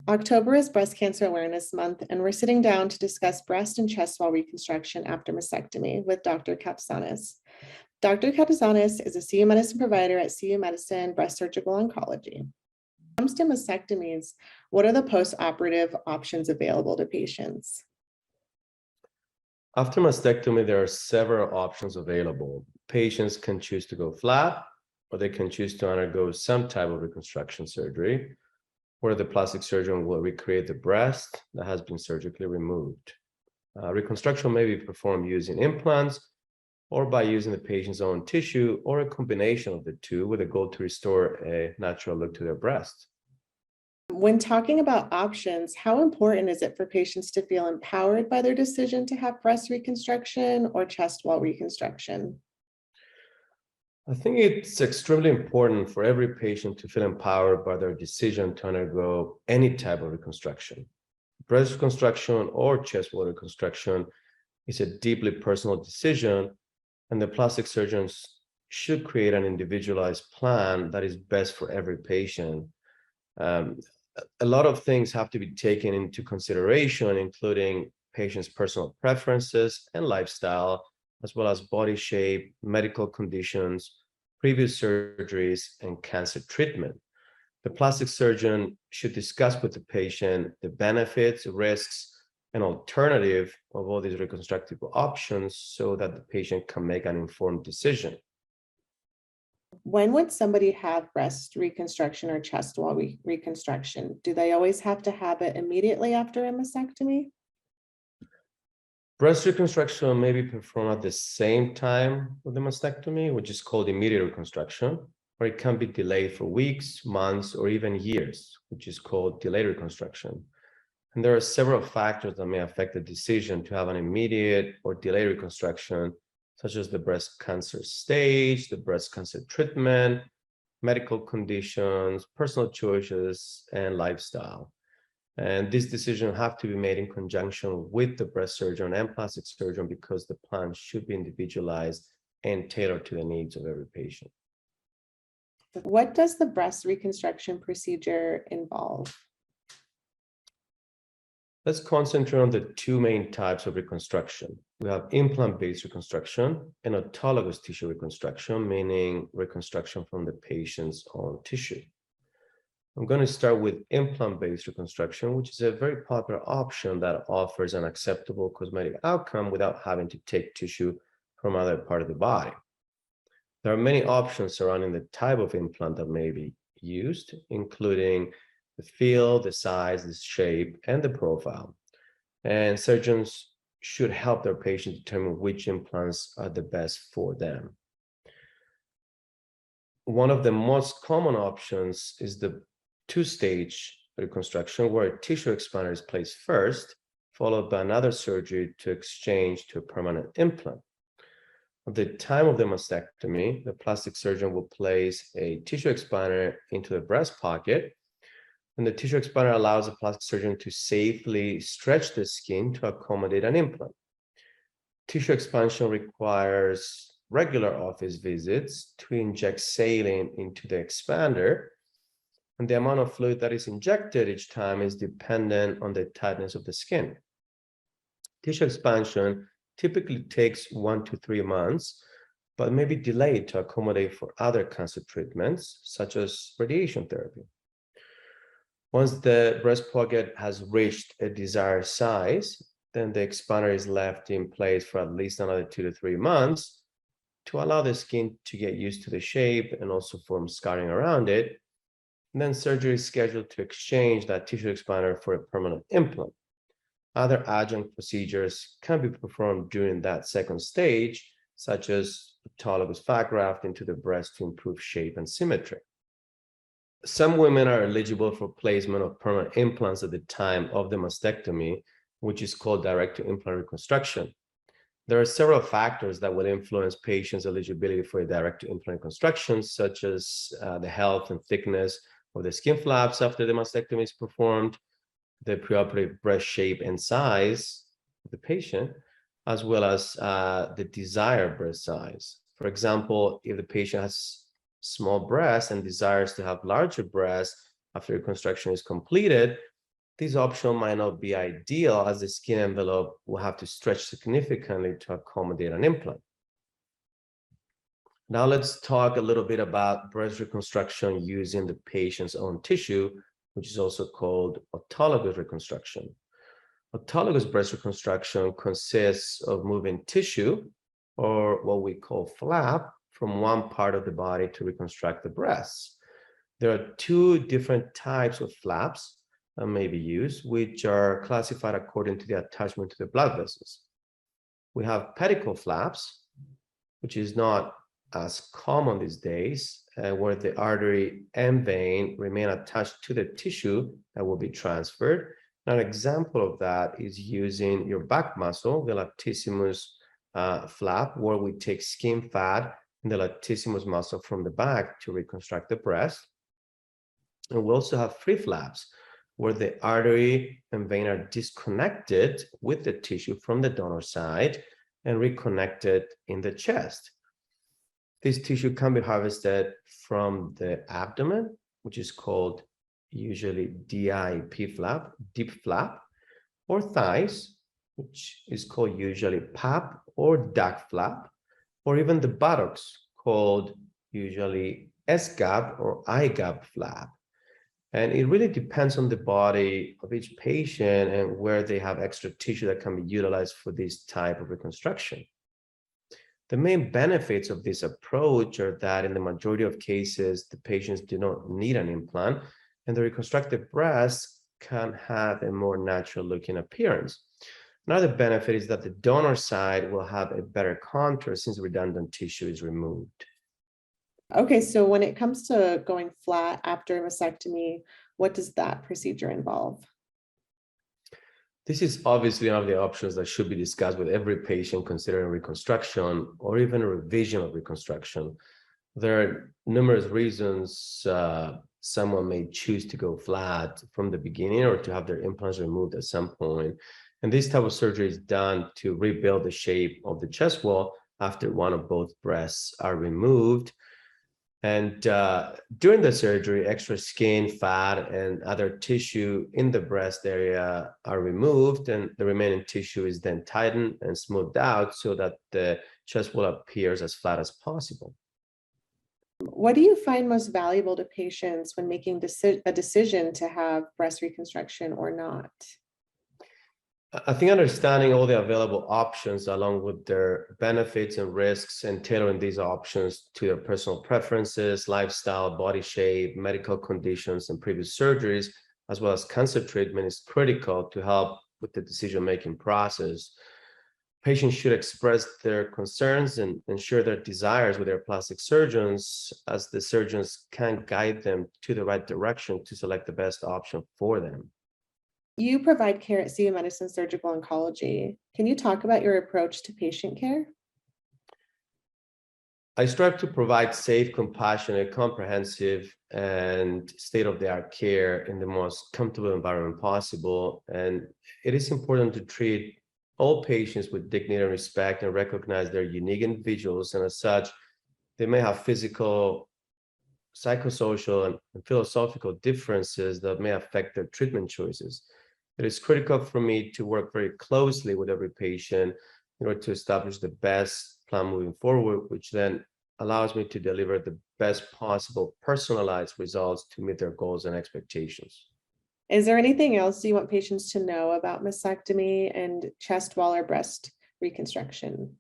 October is Breast Cancer Awareness Month, and we're sitting down to discuss breast and chest wall reconstruction after mastectomy with Dr. Kaoutzanis. Dr. Kaoutzanis is a CU Medicine provider at CU Medicine Breast Surgical Oncology. When it comes to mastectomies, what are the post-operative options available to patients? After mastectomy, there are several options available. Patients can choose to go flat, or they can choose to undergo some type of reconstruction surgery, where the plastic surgeon will recreate the breast that has been surgically removed. Reconstruction may be performed using implants or by using the patient's own tissue, or a combination of the two with a goal to restore a natural look to their breast. When talking about options, how important is it for patients to feel empowered by their decision to have breast reconstruction or chest wall reconstruction? I think it's extremely important for every patient to feel empowered by their decision to undergo any type of reconstruction. Breast reconstruction or chest wall reconstruction is a deeply personal decision, and the plastic surgeons should create an individualized plan that is best for every patient. A lot of things have to be taken into consideration, including patients' personal preferences and lifestyle, as well as body shape, medical conditions, previous surgeries, and cancer treatment. The plastic surgeon should discuss with the patient the benefits, risks, and alternative of all these reconstructive options so that the patient can make an informed decision. When would somebody have breast reconstruction or chest wall reconstruction? Do they always have to have it immediately after a mastectomy? Breast reconstruction may be performed at the same time with the mastectomy, which is called immediate reconstruction, or it can be delayed for weeks, months, or even years, which is called delayed reconstruction. And there are several factors that may affect the decision to have an immediate or delayed reconstruction, such as the breast cancer stage, the breast cancer treatment, medical conditions, personal choices, and lifestyle. And these decisions have to be made in conjunction with the breast surgeon and plastic surgeon because the plan should be individualized and tailored to the needs of every patient. What does the breast reconstruction procedure involve? Let's concentrate on the two main types of reconstruction. We have implant-based reconstruction and autologous tissue reconstruction, meaning reconstruction from the patient's own tissue. I'm going to start with implant-based reconstruction, which is a very popular option that offers an acceptable cosmetic outcome without having to take tissue from other part of the body. There are many options surrounding the type of implant that may be used, including the feel, the size, the shape, and the profile. And surgeons should help their patients determine which implants are the best for them. One of the most common options is the two-stage reconstruction, where a tissue expander is placed first, followed by another surgery to exchange to a permanent implant. At the time of the mastectomy, the plastic surgeon will place a tissue expander into the breast pocket, and the tissue expander allows the plastic surgeon to safely stretch the skin to accommodate an implant. Tissue expansion requires regular office visits to inject saline into the expander, and the amount of fluid that is injected each time is dependent on the tightness of the skin. Tissue expansion typically takes 1 to 3 months, but may be delayed to accommodate for other cancer treatments, such as radiation therapy. Once the breast pocket has reached a desired size, then the expander is left in place for at least another 2 to 3 months to allow the skin to get used to the shape and also form scarring around it. And then surgery is scheduled to exchange that tissue expander for a permanent implant. Other adjunct procedures can be performed during that second stage, such as autologous fat graft into the breast to improve shape and symmetry. Some women are eligible for placement of permanent implants at the time of the mastectomy, which is called direct-to-implant reconstruction. There are several factors that will influence patients' eligibility for a direct-to-implant reconstruction, such as the health and thickness of the skin flaps after the mastectomy is performed, the preoperative breast shape and size of the patient, as well as the desired breast size. For example, if the patient has small breasts and desires to have larger breasts after reconstruction is completed, This option might not be ideal as the skin envelope will have to stretch significantly to accommodate an implant. Now let's talk a little bit about breast reconstruction using the patient's own tissue, which is also called autologous reconstruction. Autologous breast reconstruction consists of moving tissue, or what we call flap, from one part of the body to reconstruct the breasts. There are two different types of flaps that may be used, which are classified according to the attachment to the blood vessels. We have pedicle flaps, which is not as common these days, where the artery and vein remain attached to the tissue that will be transferred. An example of that is using your back muscle, the latissimus flap, where we take skin fat and the latissimus muscle from the back to reconstruct the breast. And we also have free flaps, where the artery and vein are disconnected with the tissue from the donor side and reconnected in the chest. This tissue can be harvested from the abdomen, which is called usually DIP flap, deep flap, or thighs, which is called usually PAP or duck flap, or even the buttocks, called usually SGAP or IGAP flap. And it really depends on the body of each patient and where they have extra tissue that can be utilized for this type of reconstruction. The main benefits of this approach are that in the majority of cases, the patients do not need an implant, and the reconstructed breast can have a more natural looking appearance. Another benefit is that the donor side will have a better contour since redundant tissue is removed. Okay, so when it comes to going flat after mastectomy, what does that procedure involve? This is obviously one of the options that should be discussed with every patient considering reconstruction or even a revision of reconstruction. There are numerous reasons someone may choose to go flat from the beginning or to have their implants removed at some point. And this type of surgery is done to rebuild the shape of the chest wall after one or both breasts are removed. And during the surgery, extra skin, fat, and other tissue in the breast area are removed, and the remaining tissue is then tightened and smoothed out so that the chest wall appears as flat as possible. What do you find most valuable to patients when making a decision to have breast reconstruction or not? I think understanding all the available options along with their benefits and risks and tailoring these options to their personal preferences, lifestyle, body shape, medical conditions, and previous surgeries, as well as cancer treatment, is critical to help with the decision-making process. Patients should express their concerns and share their desires with their plastic surgeons, as the surgeons can guide them to the right direction to select the best option for them. You provide care at CU Medicine Surgical Oncology. Can you talk about your approach to patient care? I strive to provide safe, compassionate, comprehensive, and state-of-the-art care in the most comfortable environment possible. And it is important to treat all patients with dignity and respect and recognize they're unique individuals. And as such, they may have physical, psychosocial, and philosophical differences that may affect their treatment choices. It is critical for me to work very closely with every patient in order to establish the best plan moving forward, which then allows me to deliver the best possible personalized results to meet their goals and expectations. Is there anything else you want patients to know about mastectomy and chest wall or breast reconstruction?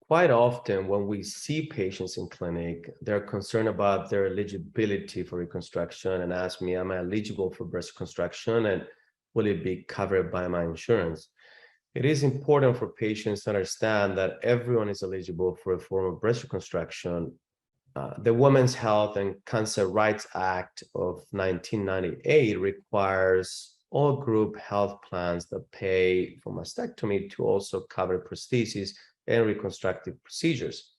Quite often when we see patients in clinic, they're concerned about their eligibility for reconstruction and ask me, am I eligible for breast reconstruction and will it be covered by my insurance? It is important for patients to understand that everyone is eligible for a form of breast reconstruction. The Women's Health and Cancer Rights Act of 1998 requires all group health plans that pay for mastectomy to also cover prosthesis and reconstructive procedures.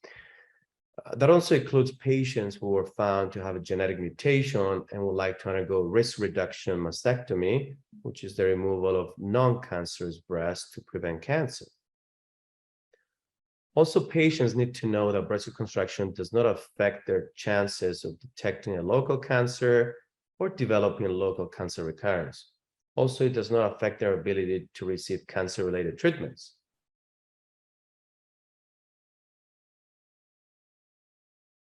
That also includes patients who were found to have a genetic mutation and would like to undergo risk reduction mastectomy, which is the removal of non-cancerous breasts to prevent cancer. Also, patients need to know that breast reconstruction does not affect their chances of detecting a local cancer or developing local cancer recurrence. Also, it does not affect their ability to receive cancer-related treatments.